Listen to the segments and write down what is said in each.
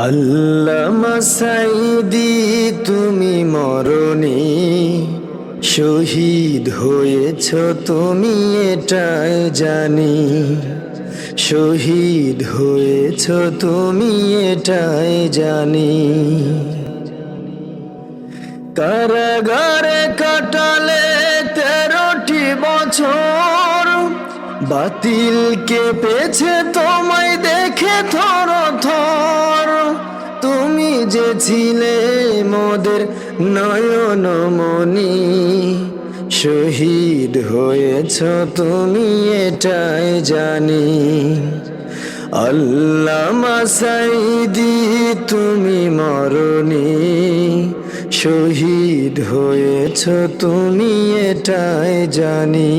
আল্লামা সাঈদী তুমি মরণে শহীদ হয়েছ, তুমি এটাই জানি। শহীদ হয়েছ তুমি এটাই জানি। কারাগারে কাটালে 13টি বছর, বাতিল কেঁপেছে তোমায় দেখে থর থর। তুমি যে ছিলে মোদের নয়নমণি, শহীদ হয়েছ তুমি এটাই জানি। আল্লামা সাঈদী তুমি মরণে শহীদ হয়েছ, তুমি এটাই জানি।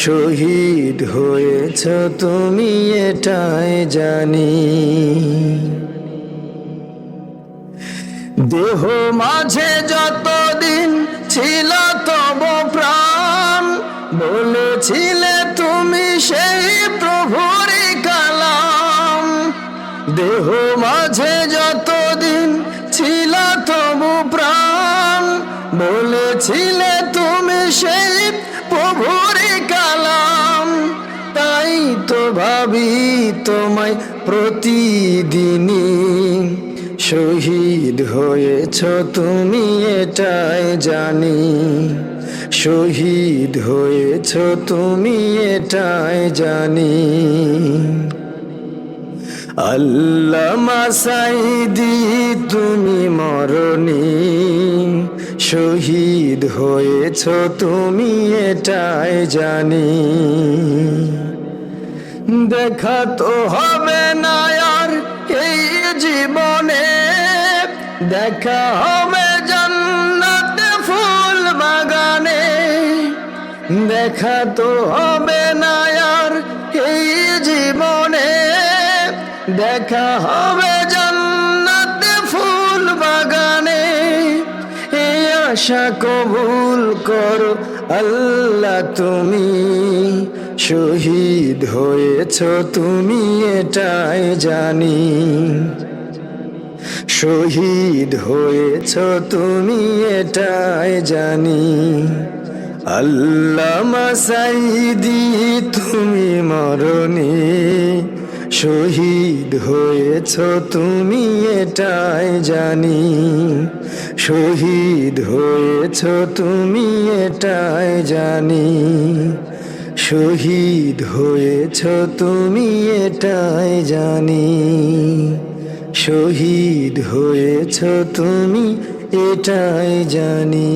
শহীদ হয়েছ তুমি এটাই জানি। দেহ মাঝে যতদিন ছিল তব প্রাণ, বলেছিলে তুমি সেই প্রভুরই কালাম। দেহ মাঝে যতদিন ছিল তব প্রাণ, বলেছিলে তুমি সেই প্রভুরই কালাম। তাই তো ভাবি তোমায় প্রতিদিনই, শহীদ হয়েছ তুমি এটাই জানি। শহীদ হয়েছ তুমি এটাই জানি। আল্লামা সাঈদী তুমি মরণে শহীদ হয়েছ, তুমি এটাই জানি। দেখা তো হবে না আর এই জীবনে, দেখা হবে জান্নাতে ফুল বাগানে। দেখা তো হবে না আর এই জীবনে, দেখা হবে জান্নাতে ফুল বাগানে। এই আশা কবুল করো আল্লাহ তুমি, শহীদ হয়েছ তুমি এটাই জানি। শহীদ হয়েছ তুমি এটাই জানি। আল্লামা সাঈদী তুমি মরণে শহীদ হয়েছ, তুমি এটাই জানি। শহীদ হয়েছ তুমি এটাই জানি। শহীদ হয়েছ তুমি এটাই জানি। শহীদ হয়েছ তুমি এটাই জানি।